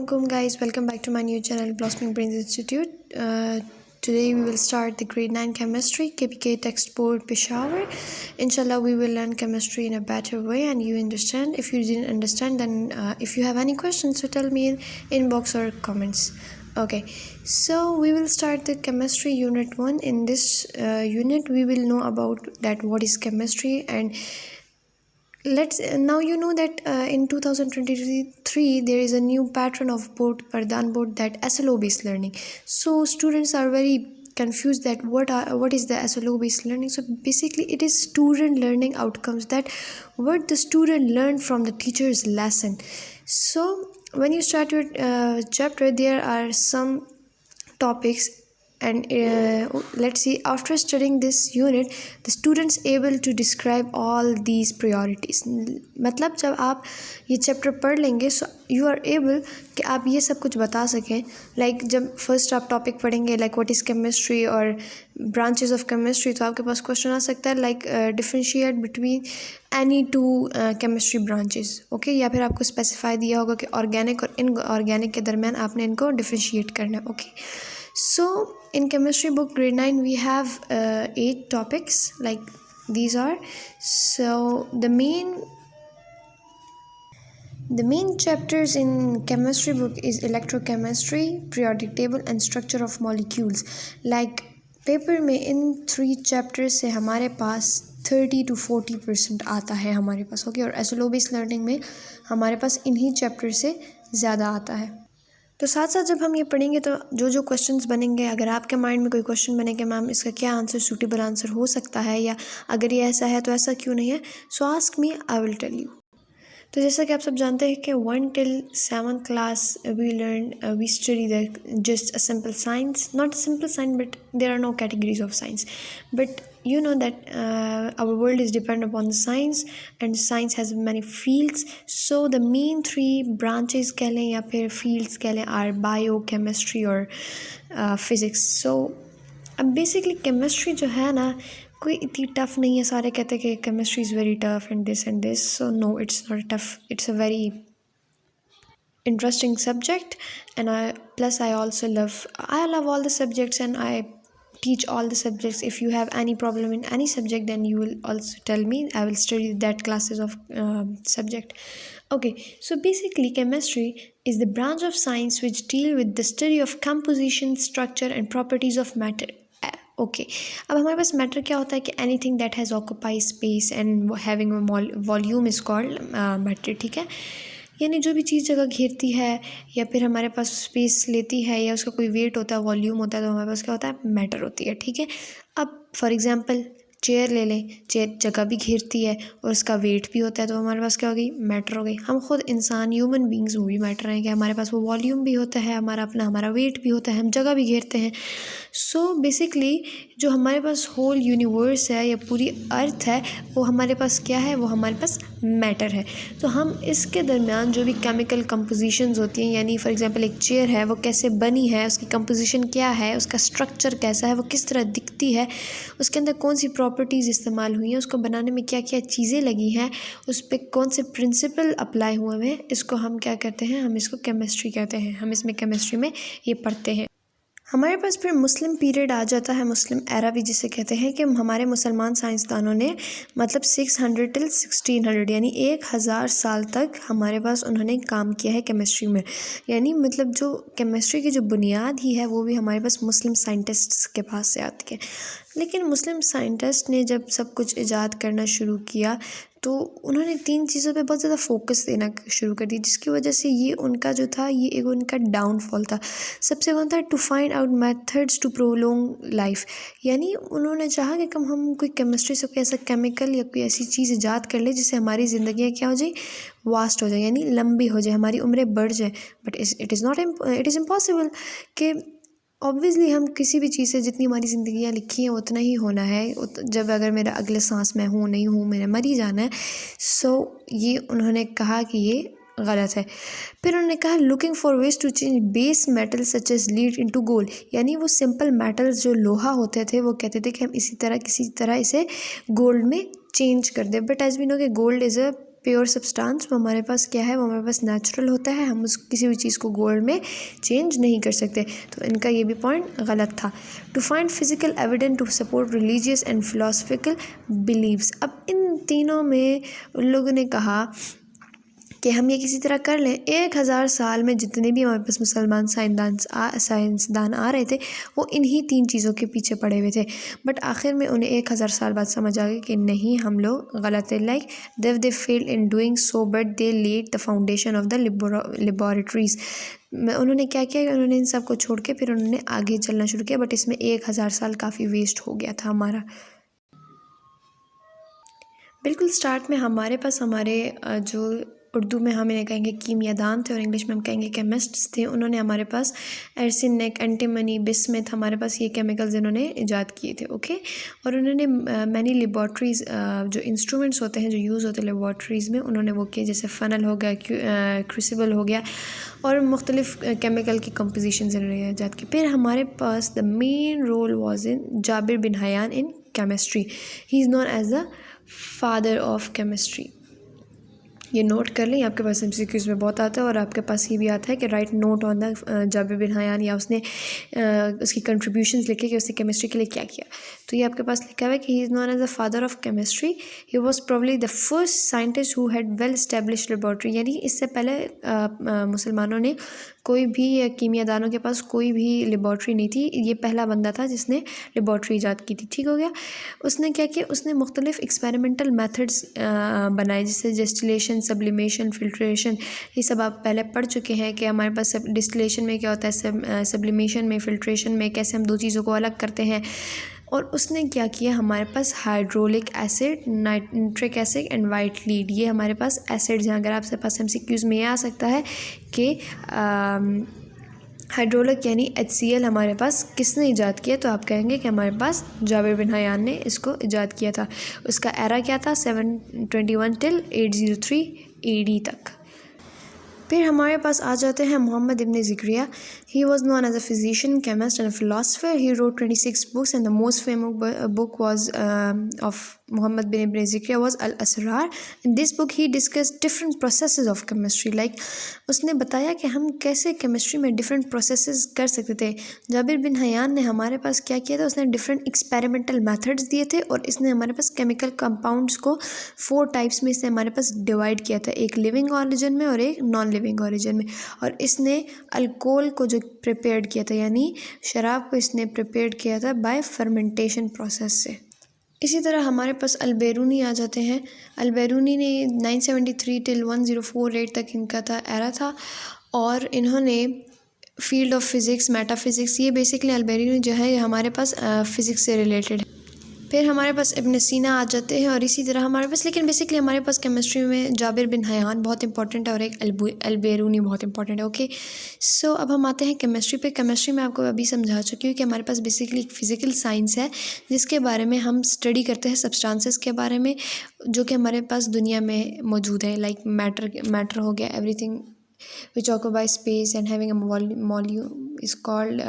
Assalamualaikum guys, welcome back to my new channel Blossoming Brains Institute. Today we will start the grade 9 chemistry KPK text board Peshawar. Inshallah we will learn chemistry in a better way and you understand. If you didn't understand, then if you have any questions, so tell me in inbox or comments. Okay, so we will start the chemistry unit 1. In this unit we will know about that what is chemistry, and now you know that in 2023 there is a new pattern of board Pardhan board, that SLO based learning. So students are very confused that what is the SLO based learning. So basically it is student learning outcomes, that what the student learned from the teacher's lesson. So when you start your chapter, there are some topics, and let's see, after studying this unit the students able to describe all these priorities. मतलब जब आप ये chapter पढ़ लेंगे so you are able कि आप ये सब कुछ बता सकें. लाइक जब फर्स्ट आप टॉपिक पढ़ेंगे लाइक व्हाट इज़ केमिस्ट्री और ब्रांचेस ऑफ केमिस्ट्री, तो आपके पास क्वेश्चन आ सकता है like differentiate between any two chemistry branches. Okay, या फिर आपको स्पेसिफाई दिया होगा कि ऑर्गेनिक और इनऑर्गेनिक के दरमियान आपने इनको डिफरेंशिएट करना है. Okay, so in chemistry book grade 9 we have 8 topics like these are. So the main chapters in chemistry book is electrochemistry, periodic table and structure of molecules. Like paper में इन 3 chapters से हमारे पास 30 to 40% आता है हमारे पास. Okay, और SLO based learning में हमारे पास इन्हीं चैप्टर से ज़्यादा आता है. तो साथ साथ जब हम ये पढ़ेंगे तो जो क्वेश्चंस बनेंगे, अगर आपके माइंड में कोई क्वेश्चन बने कि मैम इसका क्या आंसर सूटेबल आंसर हो सकता है, या अगर ये ऐसा है तो ऐसा क्यों नहीं है, so ask me, I will tell you. तो जैसा कि आप सब जानते हैं कि 1 till 7th class we study the just a simple science, not simple science but there are no categories of science, but you know that our world is dependent upon the science and science has many fields. So the main 3 branches कह लें या फिर fields कह लें are bio, chemistry और physics. So अब basically chemistry जो है ना कोई इतनी टफ़ नहीं है. सारे कहते हैं कि chemistry is very tough and this, so no, it's not tough, it's a very interesting subject. And I also love all the subjects and I teach all the subjects. If you have any problem in any subject, then you will also tell me, I will study that classes of subject. Okay, so basically chemistry is the branch of science which deal with the study of composition, structure and properties of matter. Okay, अब हमारे पास matter क्या होता है कि anything that has occupy space and having volume is called matter. ठीक है, यानी जो भी चीज़ जगह घेरती है या फिर हमारे पास स्पेस लेती है या उसका कोई वेट होता है, वॉल्यूम होता है, तो हमारे पास क्या होता है, मैटर होती है. ठीक है, अब फॉर एग्जांपल चेयर ले लें, चेयर जगह भी घेरती है और उसका वेट भी होता है, तो हमारे पास क्या हो गई, मैटर हो गई. हम खुद इंसान ह्यूमन बींग्स वो भी मैटर हैं कि हमारे पास वो वॉल्यूम भी होता है, हमारा वेट भी होता है, हम जगह भी घेरते हैं. सो बेसिकली जो हमारे पास होल यूनिवर्स है या पूरी अर्थ है वो हमारे पास क्या है, वो हमारे पास मैटर है. तो हम इसके दरमियान जो भी केमिकल कंपोजिशंस होती हैं, यानी फॉर एग्जांपल एक चेयर है वो कैसे बनी है, उसकी कंपोजिशन क्या है, उसका स्ट्रक्चर कैसा है, वो किस तरह दिखती है, उसके अंदर कौन सी प्रॉपर्टीज़ इस्तेमाल हुई हैं, उसको बनाने में क्या क्या चीज़ें लगी हैं, उस पर कौन से प्रिंसिपल अप्लाई हुए हैं, इसको हम क्या कहते हैं, हम इसको केमिस्ट्री कहते हैं. हम इसमें केमिस्ट्री में ये पढ़ते हैं. हमारे पास फिर मुस्लिम पीरियड आ जाता है, मुस्लिम एरा भी जिसे कहते हैं, कि हमारे मुसलमान साइंसदानों ने मतलब 600 till 1600 यानी 1000 साल तक हमारे पास उन्होंने काम किया है केमिस्ट्री में. यानी मतलब जो केमिस्ट्री की जो बुनियाद ही है वो भी हमारे पास मुस्लिम साइंटिस्ट्स के पास से आती है. लेकिन मुस्लिम साइंटिस्ट ने जब सब कुछ ईजाद करना शुरू किया तो उन्होंने 3 चीज़ों पे बहुत ज़्यादा फोकस देना शुरू कर दी, जिसकी वजह से ये उनका जो था ये एक उनका डाउनफॉल था. सबसे वन था to find out methods to prolong life. यानी उन्होंने चाहा कि कम हम कोई केमिस्ट्री से कोई ऐसा केमिकल या कोई ऐसी चीज़ ईजाद कर ले जिससे हमारी ज़िंदगी क्या हो जाए, वास्ट हो जाए, यानी लंबी हो जाए, हमारी उम्रें बढ़ जाए. बट इट इज़ इम्पॉसिबल कि ऑब्वियसली हम किसी भी चीज़ से जितनी हमारी ज़िंदगियाँ लिखी हैं उतना ही होना है. जब अगर मेरा अगले सांस में हूँ नहीं हूँ, मैंने मर ही जाना है. सो ये उन्होंने कहा कि ये गलत है. फिर उन्होंने कहा looking for ways to change base metal such as lead into gold. यानी वो सिंपल मेटल्स जो लोहा होते थे वो कहते थे कि हम किसी तरह इसे गोल्ड में चेंज कर दें. बट एज वी नो कि gold is a pure substance, वो हमारे पास क्या है, वो हमारे पास नेचुरल होता है, हम उस किसी भी चीज़ को गोल्ड में चेंज नहीं कर सकते। तो इनका ये भी पॉइंट गलत था। To find physical evidence to support religious and philosophical beliefs. अब इन तीनों में उन लोगों ने कहा कि हम ये किसी तरह कर लें। 1000 साल में जितने भी हमारे पास मुसलमान साइंसदान आ रहे थे वो इन्हीं 3 चीज़ों के पीछे पड़े हुए थे, बट आखिर में उन्हें 1000 साल बाद समझ आ गया कि नहीं, हम लोग गलत है। Like they failed in doing so but they laid the foundation of the laboratories. उन्होंने क्या किया कि उन्होंने इन सब को छोड़ के फिर उन्होंने आगे चलना शुरू किया, बट इसमें 1000 साल काफ़ी वेस्ट हो गया था हमारा। बिल्कुल स्टार्ट में हमारे पास हमारे जो उर्दू में हम इन्हें कहेंगे कीमियादान थे और इंग्लिश में हम कहेंगे केमिस्ट्स थे, उन्होंने हमारे पास एर्सिनिक, एंटीमनी, बिस्मथ, हमारे पास ये केमिकल्स इन्होंने ईजाद किए थे। ओके, और उन्होंने मैनी लेबॉर्ट्रीज़, जो इंस्ट्रूमेंट्स होते हैं जो यूज़ होते हैं लेबॉर्ट्रीज़ में, उन्होंने वो किए, जैसे फ़नल हो गया, क्रूसिबल हो गया, और मुख्तलिफ केमिकल की कंपोजिशंस इन्होंने ईजाद की। फिर हमारे पास the main role was in Jabir bin Hayyan in chemistry. He is known as the father of chemistry. ये नोट कर लें, आपके पास एमसीक्यूज़ में बहुत आता है, और आपके पास ये भी आता है कि write note on the Jabir bin Hayyan, या उसने उसकी कंट्रीब्यूशंस लिखे कि उसने केमिस्ट्री के लिए क्या किया। तो ये आपके पास लिखा हुआ है कि he is known as the father of chemistry. He was probably the first scientist who had well established laboratory. यानी इससे पहले मुसलमानों ने कोई भी कीमियादानों के पास कोई भी लेबॉर्ट्री नहीं थी, ये पहला बंदा था जिसने लेबॉर्ट्री ईजाद की थी। ठीक हो गया। उसने क्या किया, उसने मुख्तलिफ एक्सपेरिमेंटल मेथड्स बनाए, जैसे डिस्टिलेशन, सब्लिमेशन, फिल्ट्रेशन। ये सब आप पहले पढ़ चुके हैं कि हमारे पास डिस्टिलेशन में क्या होता है, सब्लिमेशन में, फिल्ट्रेशन में कैसे हम दो चीज़ों को अलग करते हैं। और उसने क्या किया, हमारे पास hydraulic acid, nitric acid and white lead, ये हमारे पास एसिड्स हैं। अगर आपके पास एमसीक्यूज़ में ये आ सकता है कि हाइड्रोलिक यानी HCl हमारे पास किसने ईजाद किया, तो आप कहेंगे कि हमारे पास जाबिर बिन हयान ने इसको ईजाद किया था। उसका एरा क्या था, 721 टिल 803 AD तक। फिर हमारे पास आ जाते हैं Muhammad ibn Zakariya. He was known as a physician, chemist and philosopher. He wrote 26 books and the most famous book was of Muhammad bin Ibn Zikriya was Al-Asrar. In this book he discussed different processes of chemistry. Like उसने बताया कि हम कैसे chemistry में different processes कर सकते थे। Jabir bin Hayyan ने हमारे पास क्या किया था, उसने डिफरेंट एक्सपेरिमेंटल मेथड्स दिए थे, और इसने हमारे पास केमिकल कंपाउंड्स को 4 टाइप्स में इसने हमारे पास डिवाइड किया था, एक लिविंग ऑरिजिन में और एक नॉन लिविंग ऑरिजिन में। और इसने अल्कोहल को जो प्रिपेयर किया था, यानी शराब को इसने प्रिपेयर किया था बाय फर्मेंटेशन प्रोसेस से। इसी तरह हमारे पास अलबेरूनी आ जाते हैं। अलबेरूनी ने 973 टिल 1048 तक इनका था एरा था, और इन्होंने फील्ड ऑफ फिज़िक्स, मेटाफिज़िक्स, ये बेसिकली अलबेरूनी जो है ये हमारे पास फ़िज़िक्स से रिलेटेड है। फिर हमारे पास इब्न सीना आ जाते हैं, और इसी तरह हमारे पास, लेकिन बेसिकली हमारे पास केमिस्ट्री में जाबिर बिन हयान बहुत इंपॉर्टेंट है और एक अलबेरूनी बहुत इंपॉर्टेंट है। ओके, सो अब हम आते हैं केमिस्ट्री पे। केमिस्ट्री में आपको अभी समझा चुकी हूँ कि हमारे पास बेसिकली एक फ़िज़िकल साइंस है जिसके बारे में हम स्टडी करते हैं सब्सटेंसेस के बारे में जो कि हमारे पास दुनिया में मौजूद है। लाइक मैटर हो गया, everything which occupy space and having a volume is called